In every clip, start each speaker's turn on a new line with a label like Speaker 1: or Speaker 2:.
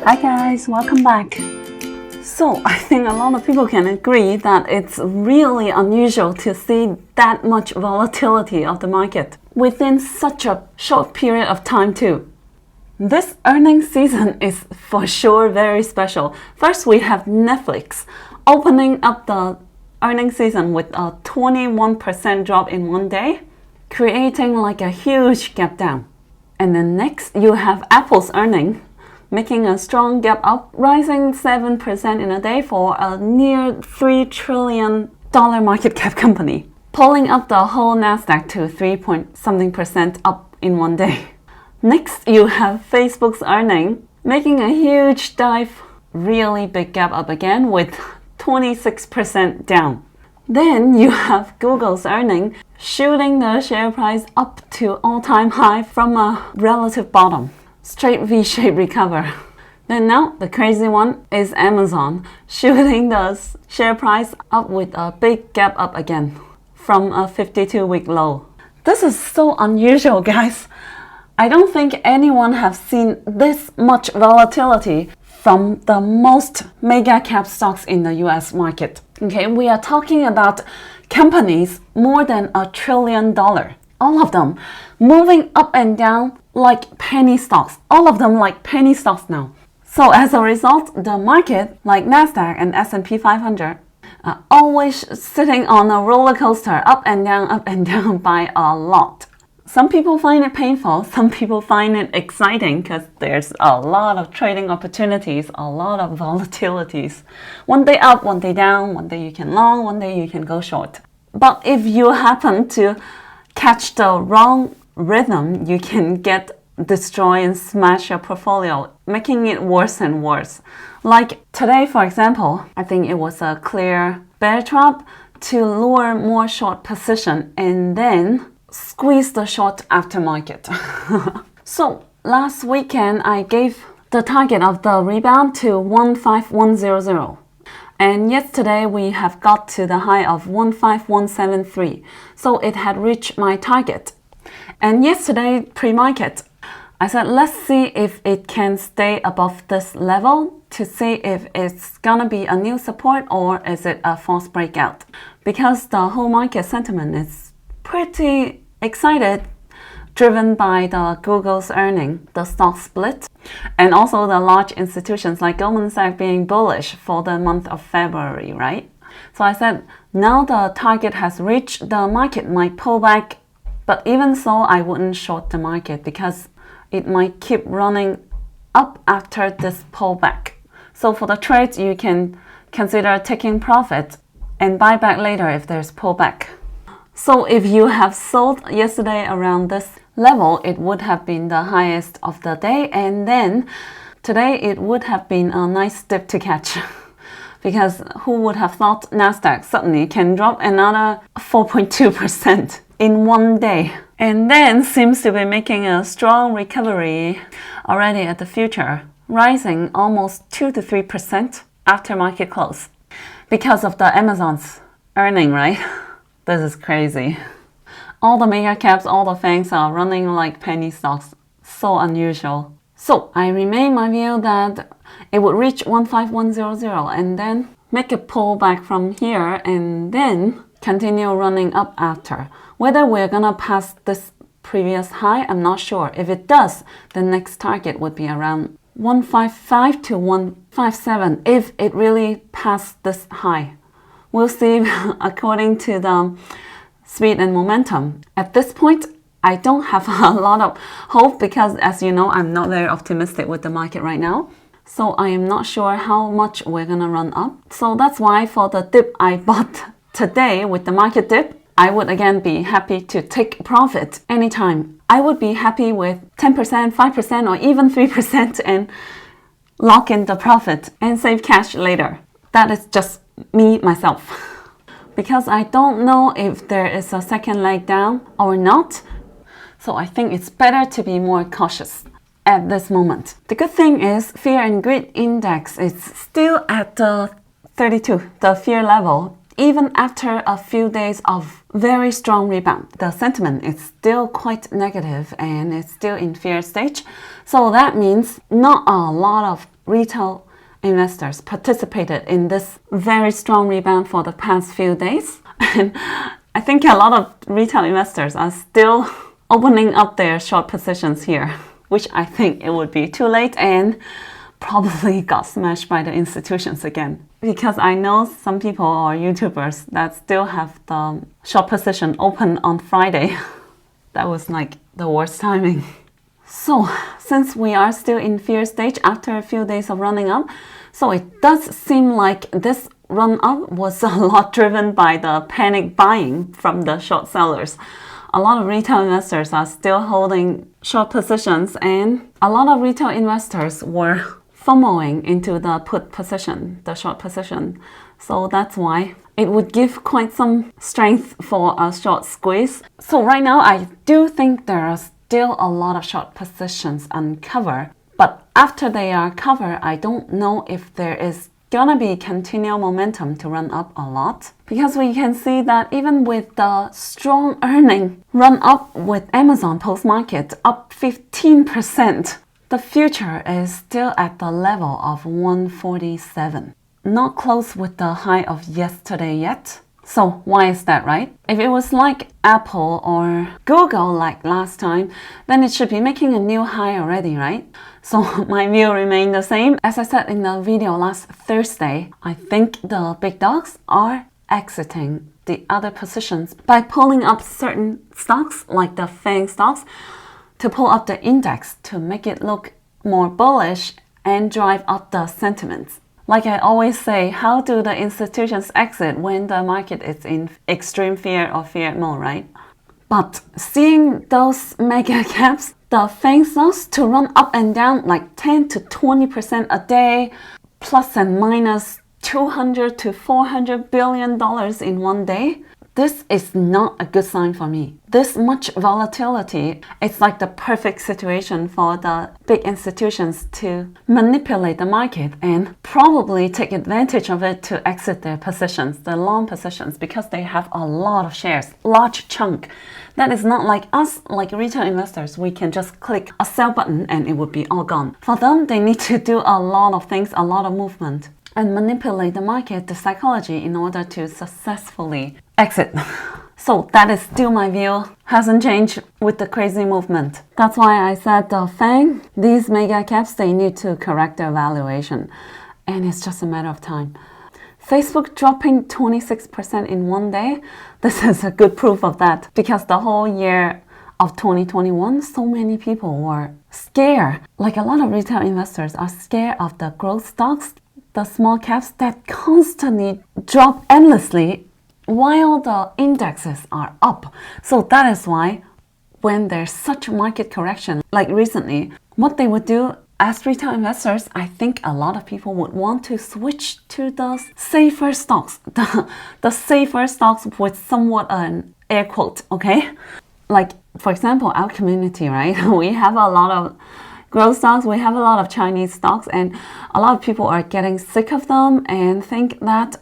Speaker 1: Hi guys, welcome back. So I think a lot of people can agree that it's really unusual to see that much volatility of the market within such a short period of time too. This earnings season is for sure very special. First, we have Netflix opening up the earnings season with a 21% drop in one day, creating like a huge gap down. And then next, you have Apple's earnings making a strong gap up, rising 7% in a day for a near $3 trillion market cap company, pulling up the whole Nasdaq to 3-point-something% up in one day. Next, you have Facebook's earnings making a huge dive, really big gap up again with 26% down. Then you have Google's earnings shooting the share price up to all-time high from a relative bottom. Straight V-shaped recover. Then now the crazy one is Amazon shooting the share price up with a big gap up again from a 52-week low. This is so unusual, guys. I don't think anyone has seen this much volatility from the most mega cap stocks in the US market. Okay, we are talking about companies more than $1 trillion. All of them moving up and down like penny stocks. All of them like penny stocks now. So as a result, the market, like Nasdaq and S&P 500, are always sitting on a roller coaster, up and down by a lot. Some people find it painful, some people find it exciting because there's a lot of trading opportunities, a lot of volatilities. One day up, one day down, one day you can long, one day you can go short. But if you happen to catch the wrong rhythm, you can destroy and smash your portfolio, making it worse and worse. Like today, for example, I think it was a clear bear trap to lure more short position and then squeeze the short aftermarket. So last weekend, I gave the target of the rebound to 15100. And yesterday we have got to the high of 15173. So it had reached my target. And yesterday pre-market, I said, let's see if it can stay above this level to see if it's gonna be a new support or is it a false breakout. Because the whole market sentiment is pretty excited, driven by the Google's earnings, the stock split, and also the large institutions like Goldman Sachs being bullish for the month of February, right? So I said, now the target has reached, the market might pull back, but even so, I wouldn't short the market because it might keep running up after this pullback. So for the trades, you can consider taking profit and buy back later if there's pullback. So if you have sold yesterday around this level, it would have been the highest of the day, and then today it would have been a nice dip to catch. Because who would have thought Nasdaq suddenly can drop another 4.2% in one day, and then seems to be making a strong recovery already at the future, rising almost 2 to 3% after market close because of the Amazon's earning, right? This is crazy. All the mega caps, all the FAANGs are running like penny stocks. So unusual. So I remain my view that it would reach 15100 and then make a pullback from here and then continue running up after. Whether we're gonna pass this previous high, I'm not sure. If it does, the next target would be around 155 to 157 if it really passed this high. We'll see according to the speed and momentum. At this point, I don't have a lot of hope because, as you know, I'm not very optimistic with the market right now. So I am not sure how much we're gonna run up. So that's why for the dip I bought today with the market dip, I would again be happy to take profit anytime. I would be happy with 10%, 5%, or even 3% and lock in the profit and save cash later. That is just me, myself. Because I don't know if there is a second leg down or not. So I think it's better to be more cautious at this moment. The good thing is fear and greed index is still at the 32, the fear level, even after a few days of very strong rebound, the sentiment is still quite negative and it's still in fear stage. So that means not a lot of retail investors participated in this very strong rebound for the past few days. And I think a lot of retail investors are still opening up their short positions here, which I think it would be too late and probably got smashed by the institutions again. Because I know some people or YouTubers that still have the short position open on Friday. That was like the worst timing. So, since we are still in fear stage after a few days of running up, so it does seem like this run up was a lot driven by the panic buying from the short sellers. A lot of retail investors are still holding short positions, and a lot of retail investors were FOMOing into the put position, the short position. So that's why it would give quite some strength for a short squeeze. So right now I do think there are still a lot of short positions uncovered, but after they are covered, I don't know if there is gonna be continual momentum to run up a lot, because we can see that even with the strong earning run up with Amazon post-market up 15%, the future is still at the level of 147, not close with the high of yesterday yet. So why is that, right? If it was like Apple or Google like last time, then it should be making a new high already, right? So my view remained the same. As I said in the video last Thursday, I think the big dogs are exiting the other positions by pulling up certain stocks like the FAANG stocks to pull up the index to make it look more bullish and drive up the sentiments. Like I always say, how do the institutions exit when the market is in extreme fear or fear mode, right? But seeing those mega caps, the FAANG stocks to run up and down like 10 to 20% a day, plus and minus $200 to $400 billion in one day, this is not a good sign for me. This much volatility, it's like the perfect situation for the big institutions to manipulate the market and probably take advantage of it to exit their positions, the long positions, because they have a lot of shares, large chunk. That is not like us, like retail investors. We can just click a sell button and it would be all gone. For them, they need to do a lot of things, a lot of movement, and manipulate the market, the psychology, in order to successfully exit. So that is still my view. Hasn't changed with the crazy movement. That's why I said the FAANG, these mega caps, they need to correct their valuation. And it's just a matter of time. Facebook dropping 26% in one day. This is a good proof of that, because the whole year of 2021, so many people were scared. Like a lot of retail investors are scared of the growth stocks, the small caps that constantly drop endlessly while the indexes are up. So that is why when there's such market correction, like recently, what they would do as retail investors, I think a lot of people would want to switch to the safer stocks, the safer stocks with somewhat an air quote, okay? Like, for example, our community, right? We have a lot of growth stocks, we have a lot of Chinese stocks, and a lot of people are getting sick of them and think that,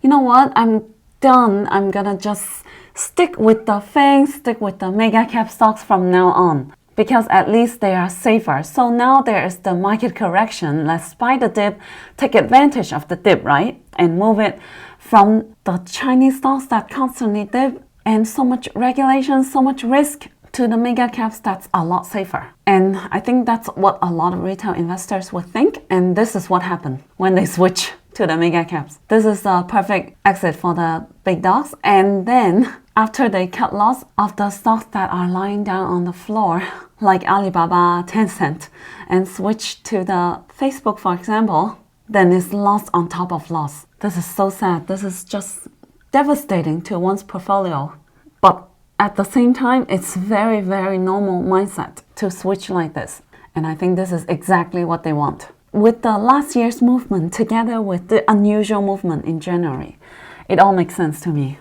Speaker 1: you know what, I'm done. I'm gonna just stick with the FAANG, stick with the mega cap stocks from now on, because at least they are safer. So now there is the market correction. Let's buy the dip, take advantage of the dip, right? And move it from the Chinese stocks that constantly dip and so much regulation, so much risk, to the mega caps that's a lot safer. And I think that's what a lot of retail investors would think, and this is what happened when they switch to the mega caps. This is the perfect exit for the big dogs. And then after they cut loss of the stocks that are lying down on the floor, like Alibaba, Tencent, and switch to the Facebook, for example, then it's loss on top of loss. This is so sad. This is just devastating to one's portfolio. But at the same time, it's very, very normal mindset to switch like this. And I think this is exactly what they want. With the last year's movement together with the unusual movement in January, it all makes sense to me.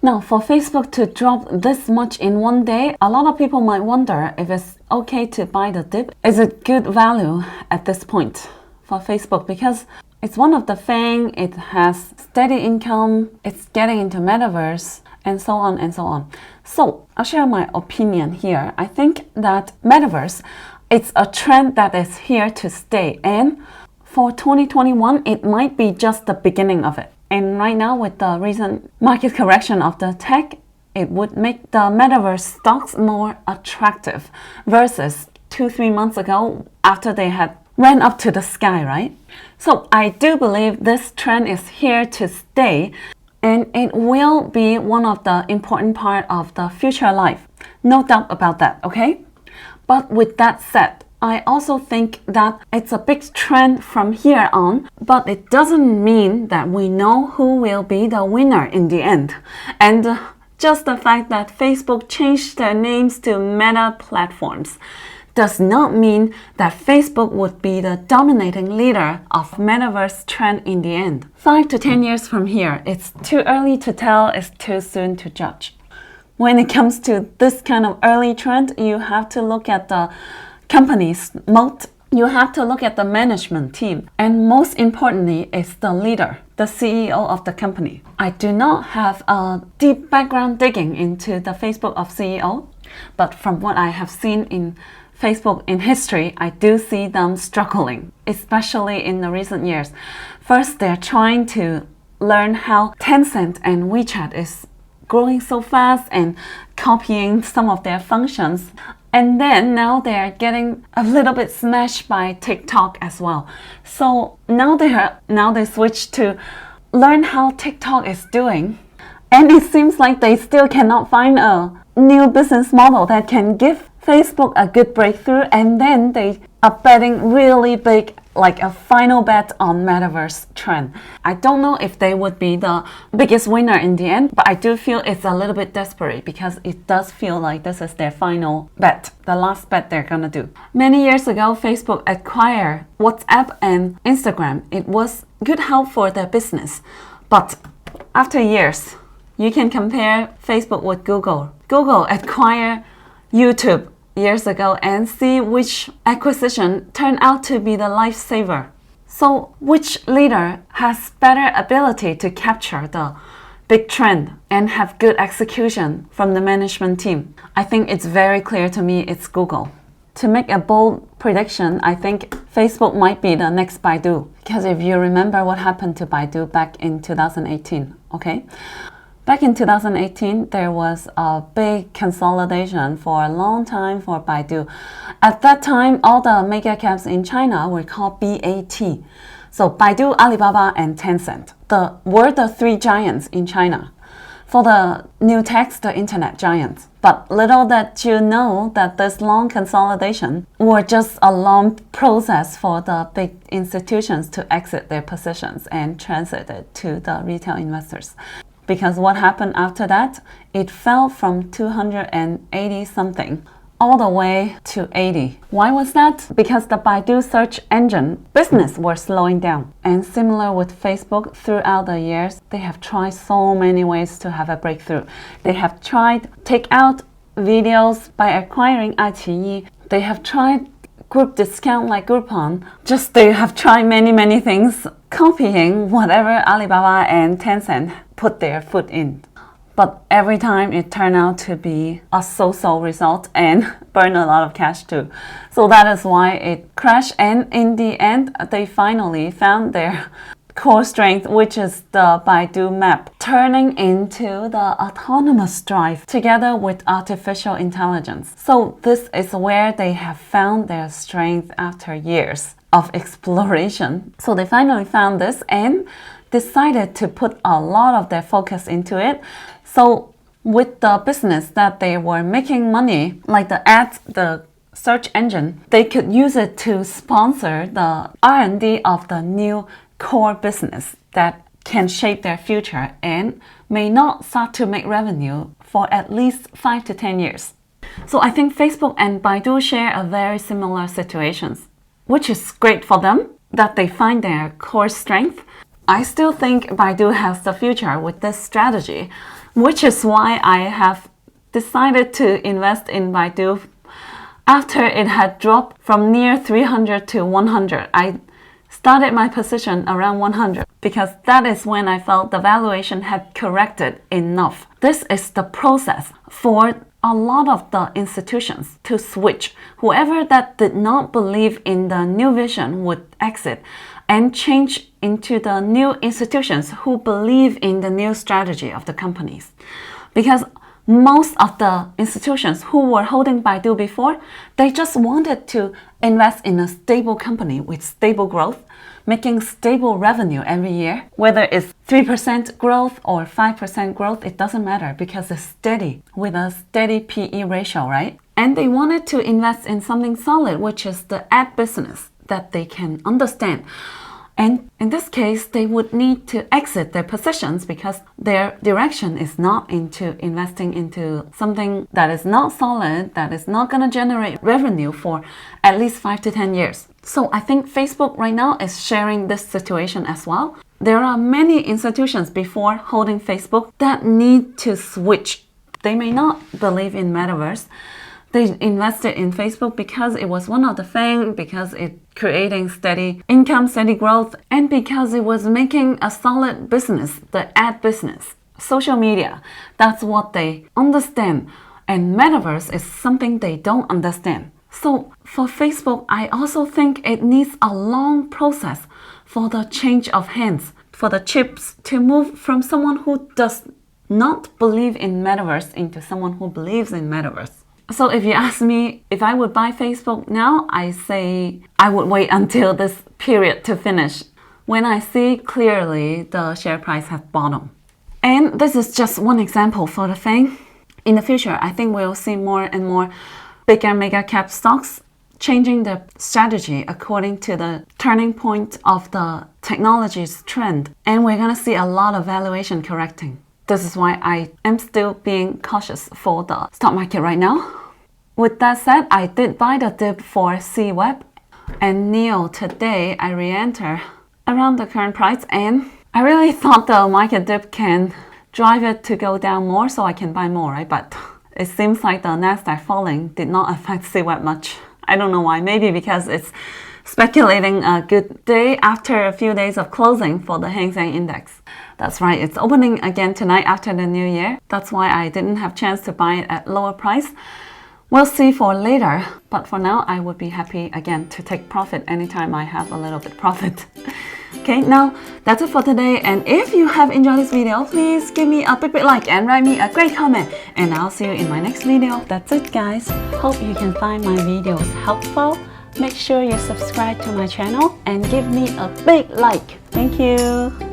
Speaker 1: Now, for Facebook to drop this much in one day, a lot of people might wonder if it's okay to buy the dip. Is it good value at this point for Facebook? Because It's one of the FAANG, it has steady income, it's getting into metaverse, and so on and so on. So I'll share my opinion here. I think that metaverse, it's a trend that is here to stay, and for 2021 it might be just the beginning of it. And right now with the recent market correction of the tech, it would make the metaverse stocks more attractive versus 2-3 months ago after they had ran up to the sky, right? So I do believe this trend is here to stay, and it will be one of the important part of the future life. No doubt about that, okay? But with that said, I also think that it's a big trend from here on, but it doesn't mean that we know who will be the winner in the end. And just the fact that Facebook changed their names to Meta platforms does not mean that Facebook would be the dominating leader of metaverse trend in the end. 5 to 10 years from here, it's too early to tell, it's too soon to judge. When it comes to this kind of early trend, you have to look at the company's moat, you have to look at the management team, and most importantly is the leader, the CEO of the company. I do not have a deep background digging into the Facebook of CEO, but from what I have seen in Facebook in history, I do see them struggling, especially in the recent years. First, they're trying to learn how Tencent and WeChat is growing so fast and copying some of their functions. And then now they're getting a little bit smashed by TikTok as well. So now they switch to learn how TikTok is doing. And it seems like they still cannot find a new business model that can give Facebook a good breakthrough, and then they are betting really big, like a final bet on metaverse trend. I don't know if they would be the biggest winner in the end, but I do feel it's a little bit desperate because it does feel like this is their final bet, the last bet they're gonna do. Many years ago, Facebook acquired WhatsApp and Instagram. It was good help for their business, but after years, you can compare Facebook with Google. Google acquired YouTube years ago and see which acquisition turned out to be the lifesaver. So which leader has better ability to capture the big trend and have good execution from the management team? I think it's very clear to me it's Google. To make a bold prediction, I think Facebook might be the next BIDU, because if you remember what happened to BIDU back in 2018, okay? Back in 2018, there was a big consolidation for a long time for BIDU. At that time, all the mega caps in China were called BAT. So BIDU, Alibaba, and Tencent were the three giants in China. For the new techs, the internet giants. But little that you know that this long consolidation were just a long process for the big institutions to exit their positions and transit it to the retail investors. Because what happened after that, it fell from 280 something all the way to 80. Why was that? Because the Baidu search engine business was slowing down. And similar with Facebook, throughout the years, they have tried so many ways to have a breakthrough. They have tried take out videos by acquiring iQIYI. They have tried group discount like Groupon. Just they have tried many things, copying whatever Alibaba and Tencent put their foot in. But every time it turned out to be a so-so result and burn a lot of cash too. So that is why it crashed, and in the end they finally found their core strength, which is the Baidu map, turning into the autonomous drive together with artificial intelligence. So this is where they have found their strength after years of exploration. So they finally found this and decided to put a lot of their focus into it. So with the business that they were making money, like the ads, the search engine, they could use it to sponsor the R&D of the new core business that can shape their future and may not start to make revenue for at least 5 to 10 years. So I think Facebook and Baidu share a very similar situations, which is great for them that they find their core strength. I still think Baidu has the future with this strategy, which is why I have decided to invest in Baidu after it had dropped from near 300 to 100. I started my position around 100 because that is when I felt the valuation had corrected enough. This is the process for a lot of the institutions to switch. Whoever that did not believe in the new vision would exit and change into the new institutions who believe in the new strategy of the companies. Because most of the institutions who were holding Baidu before, they just wanted to invest in a stable company with stable growth, making stable revenue every year. Whether it's 3% growth or 5% growth, it doesn't matter because it's steady with a steady PE ratio, right? And they wanted to invest in something solid, which is the ad business that they can understand. And in this case, they would need to exit their positions because their direction is not into investing into something that is not solid, that is not going to generate revenue for at least 5 to 10 years. So I think Facebook right now is sharing this situation as well. There are many institutions before holding Facebook that need to switch. They may not believe in metaverse. They invested in Facebook because it was one of the FAANG, because it creating steady income, steady growth, and because it was making a solid business, the ad business. Social media, that's what they understand. And metaverse is something they don't understand. So for Facebook, I also think it needs a long process for the change of hands, for the chips to move from someone who does not believe in metaverse into someone who believes in metaverse. So if you ask me if I would buy Facebook now, I say I would wait until this period to finish when I see clearly the share price has bottomed. And this is just one example for the FAANG. In the future, I think we'll see more and more bigger mega cap stocks changing their strategy according to the turning point of the technology's trend. And we're going to see a lot of valuation correcting. This is why I am still being cautious for the stock market right now. With that said, I did buy the dip for CWeb and NEO today. I re-enter around the current price, and I really thought the market dip can drive it to go down more so I can buy more, right? But it seems like the Nasdaq falling did not affect CWeb much. I don't know why. Maybe because it's speculating a good day after a few days of closing for the Hang Seng Index. That's right, it's opening again tonight after the new year. That's why I didn't have chance to buy it at lower price. We'll see for later, but for now I would be happy again to take profit anytime I have a little bit profit. Okay, now that's it for today, and if you have enjoyed this video, please give me a big like and write me a great comment, and I'll see you in my next video. That's it guys. Hope you can find my videos helpful. Make sure you subscribe to my channel and give me a big like. Thank you.